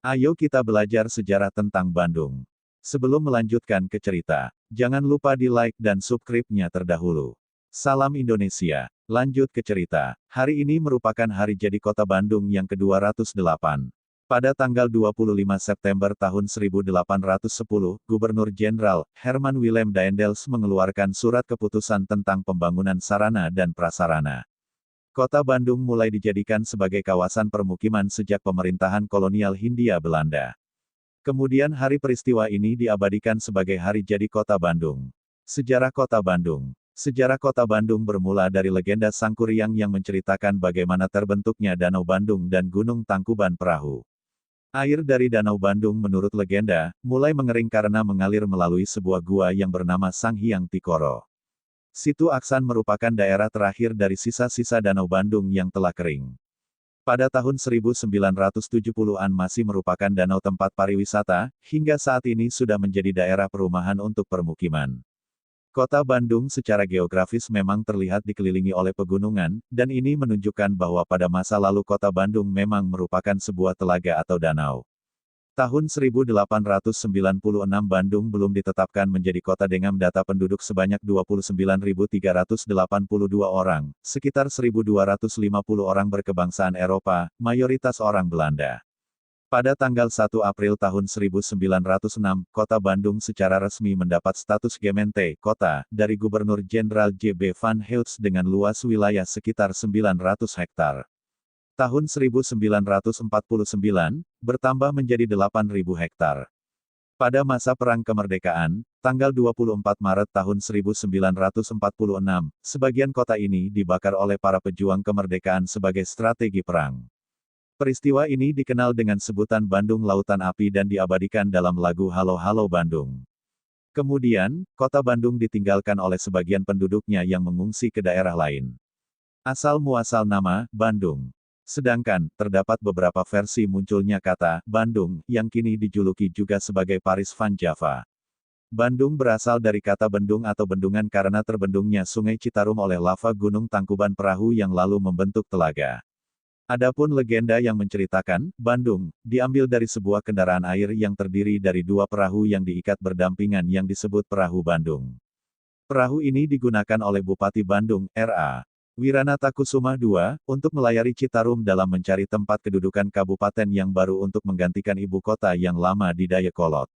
Ayo kita belajar sejarah tentang Bandung. Sebelum melanjutkan ke cerita, jangan lupa di like dan subscribe-nya terdahulu. Salam Indonesia. Lanjut ke cerita. Hari ini merupakan hari jadi kota Bandung yang ke-208. Pada tanggal 25 September tahun 1810, Gubernur Jenderal Herman Willem Daendels mengeluarkan surat keputusan tentang pembangunan sarana dan prasarana. Kota Bandung mulai dijadikan sebagai kawasan permukiman sejak pemerintahan kolonial Hindia Belanda. Kemudian hari peristiwa ini diabadikan sebagai hari jadi Kota Bandung. Sejarah Kota Bandung. Sejarah Kota Bandung bermula dari legenda Sangkuriang yang menceritakan bagaimana terbentuknya Danau Bandung dan Gunung Tangkuban Perahu. Air dari Danau Bandung menurut legenda, mulai mengering karena mengalir melalui sebuah gua yang bernama Sanghyang Tikoro. Situ Aksan merupakan daerah terakhir dari sisa-sisa Danau Bandung yang telah kering. Pada tahun 1970-an masih merupakan danau tempat pariwisata, hingga saat ini sudah menjadi daerah perumahan untuk permukiman. Kota Bandung secara geografis memang terlihat dikelilingi oleh pegunungan, dan ini menunjukkan bahwa pada masa lalu Kota Bandung memang merupakan sebuah telaga atau danau. Tahun 1896 Bandung belum ditetapkan menjadi kota dengan data penduduk sebanyak 29.382 orang, sekitar 1.250 orang berkebangsaan Eropa, mayoritas orang Belanda. Pada tanggal 1 April tahun 1906, Kota Bandung secara resmi mendapat status Gemeente Kota dari Gubernur Jenderal J.B. van Heutes dengan luas wilayah sekitar 900 hektar. Tahun 1949, bertambah menjadi 8.000 hektar. Pada masa Perang Kemerdekaan, tanggal 24 Maret tahun 1946, sebagian kota ini dibakar oleh para pejuang kemerdekaan sebagai strategi perang. Peristiwa ini dikenal dengan sebutan Bandung Lautan Api dan diabadikan dalam lagu Halo Halo Bandung. Kemudian, kota Bandung ditinggalkan oleh sebagian penduduknya yang mengungsi ke daerah lain. Asal-muasal nama, Bandung. Sedangkan, terdapat beberapa versi munculnya kata, Bandung, yang kini dijuluki juga sebagai Paris van Java. Bandung berasal dari kata bendung atau bendungan karena terbendungnya Sungai Citarum oleh lava Gunung Tangkuban Perahu yang lalu membentuk telaga. Adapun legenda yang menceritakan, Bandung, diambil dari sebuah kendaraan air yang terdiri dari dua perahu yang diikat berdampingan yang disebut Perahu Bandung. Perahu ini digunakan oleh Bupati Bandung, R.A. Wiranata Kusuma II, untuk melayari Citarum dalam mencari tempat kedudukan kabupaten yang baru untuk menggantikan ibu kota yang lama di Dayakolot.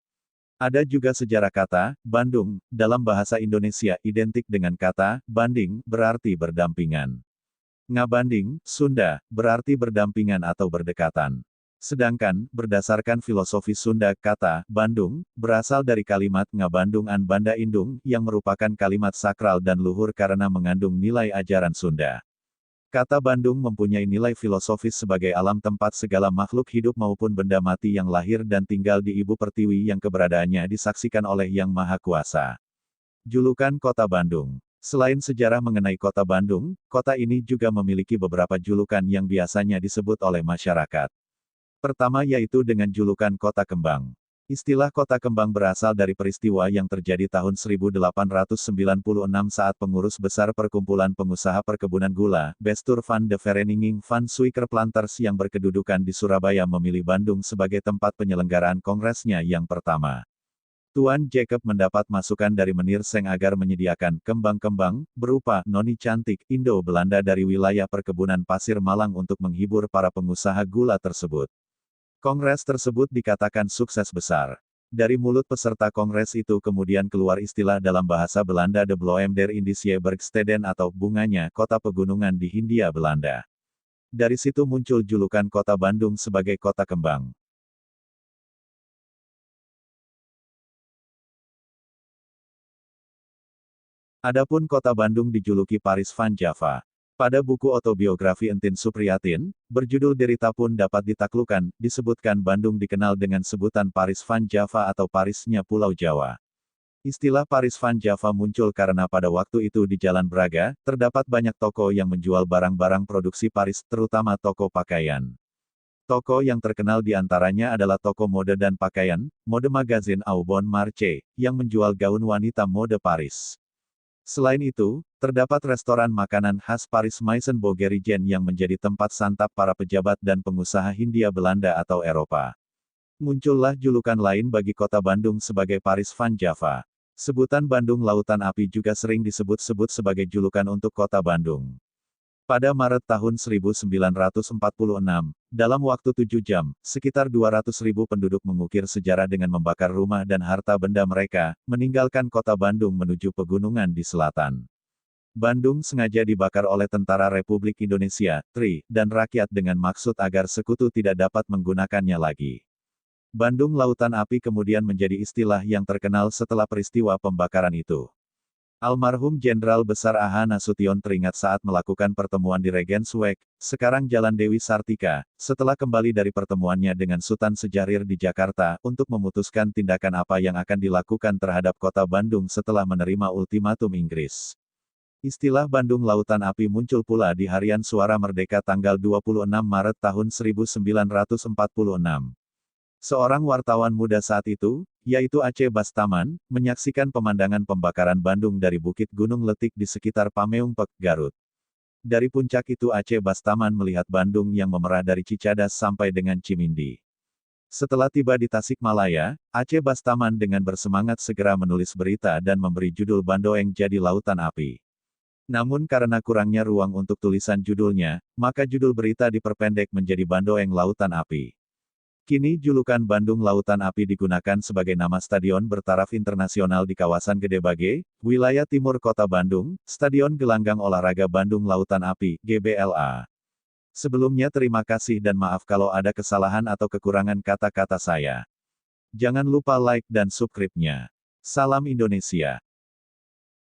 Ada juga sejarah kata, Bandung, dalam bahasa Indonesia identik dengan kata, banding, berarti berdampingan. Ngabanding, Sunda, berarti berdampingan atau berdekatan. Sedangkan, berdasarkan filosofi Sunda, kata Bandung berasal dari kalimat Ngabandung an Banda Indung, yang merupakan kalimat sakral dan luhur karena mengandung nilai ajaran Sunda. Kata Bandung mempunyai nilai filosofis sebagai alam tempat segala makhluk hidup maupun benda mati yang lahir dan tinggal di Ibu Pertiwi yang keberadaannya disaksikan oleh Yang Maha Kuasa. Julukan Kota Bandung. Selain sejarah mengenai Kota Bandung, kota ini juga memiliki beberapa julukan yang biasanya disebut oleh masyarakat. Pertama yaitu dengan julukan Kota Kembang. Istilah Kota Kembang berasal dari peristiwa yang terjadi tahun 1896 saat pengurus besar Perkumpulan Pengusaha Perkebunan Gula, Bestuur van de Vereniging van Suikerplanters yang berkedudukan di Surabaya memilih Bandung sebagai tempat penyelenggaraan kongresnya yang pertama. Tuan Jacob mendapat masukan dari Menir Seng agar menyediakan kembang-kembang, berupa noni cantik, Indo-Belanda dari wilayah perkebunan pasir Malang untuk menghibur para pengusaha gula tersebut. Kongres tersebut dikatakan sukses besar. Dari mulut peserta kongres itu kemudian keluar istilah dalam bahasa Belanda de Bloem der Indische Bergsteden atau bunganya kota pegunungan di Hindia Belanda. Dari situ muncul julukan Kota Bandung sebagai Kota Kembang. Adapun Kota Bandung dijuluki Paris van Java. Pada buku autobiografi Entin Supriyatin, berjudul Derita Pun Dapat Ditaklukkan, disebutkan Bandung dikenal dengan sebutan Paris van Java atau Parisnya Pulau Jawa. Istilah Paris van Java muncul karena pada waktu itu di Jalan Braga, terdapat banyak toko yang menjual barang-barang produksi Paris, terutama toko pakaian. Toko yang terkenal di antaranya adalah toko mode dan pakaian, Mode Magazine Au Bon Marché, yang menjual gaun wanita mode Paris. Selain itu, terdapat restoran makanan khas Paris Maison Bogerigen yang menjadi tempat santap para pejabat dan pengusaha Hindia Belanda atau Eropa. Muncullah julukan lain bagi kota Bandung sebagai Paris Van Java. Sebutan Bandung Lautan Api juga sering disebut-sebut sebagai julukan untuk kota Bandung. Pada Maret tahun 1946, dalam waktu 7 jam, sekitar 200.000 penduduk mengukir sejarah dengan membakar rumah dan harta benda mereka, meninggalkan kota Bandung menuju pegunungan di selatan. Bandung sengaja dibakar oleh Tentara Republik Indonesia, TRI, dan rakyat dengan maksud agar sekutu tidak dapat menggunakannya lagi. Bandung Lautan Api kemudian menjadi istilah yang terkenal setelah peristiwa pembakaran itu. Almarhum Jenderal Besar A.H. Nasution teringat saat melakukan pertemuan di Regensweg, sekarang Jalan Dewi Sartika, setelah kembali dari pertemuannya dengan Sultan Sejahrir di Jakarta, untuk memutuskan tindakan apa yang akan dilakukan terhadap kota Bandung setelah menerima ultimatum Inggris. Istilah Bandung Lautan Api muncul pula di Harian Suara Merdeka tanggal 26 Maret tahun 1946. Seorang wartawan muda saat itu, yaitu Aceh Bastaman, menyaksikan pemandangan pembakaran Bandung dari Bukit Gunung Letik di sekitar Pameungpek, Garut. Dari puncak itu Aceh Bastaman melihat Bandung yang memerah dari Cicadas sampai dengan Cimindi. Setelah tiba di Tasikmalaya, Aceh Bastaman dengan bersemangat segera menulis berita dan memberi judul Bandoeng Jadi Lautan Api. Namun karena kurangnya ruang untuk tulisan judulnya, maka judul berita diperpendek menjadi Bandoeng Lautan Api. Kini julukan Bandung Lautan Api digunakan sebagai nama stadion bertaraf internasional di kawasan Gedebage, wilayah timur kota Bandung, Stadion Gelanggang Olahraga Bandung Lautan Api, GBLA. Sebelumnya terima kasih dan maaf kalau ada kesalahan atau kekurangan kata-kata saya. Jangan lupa like dan subscribe-nya. Salam Indonesia.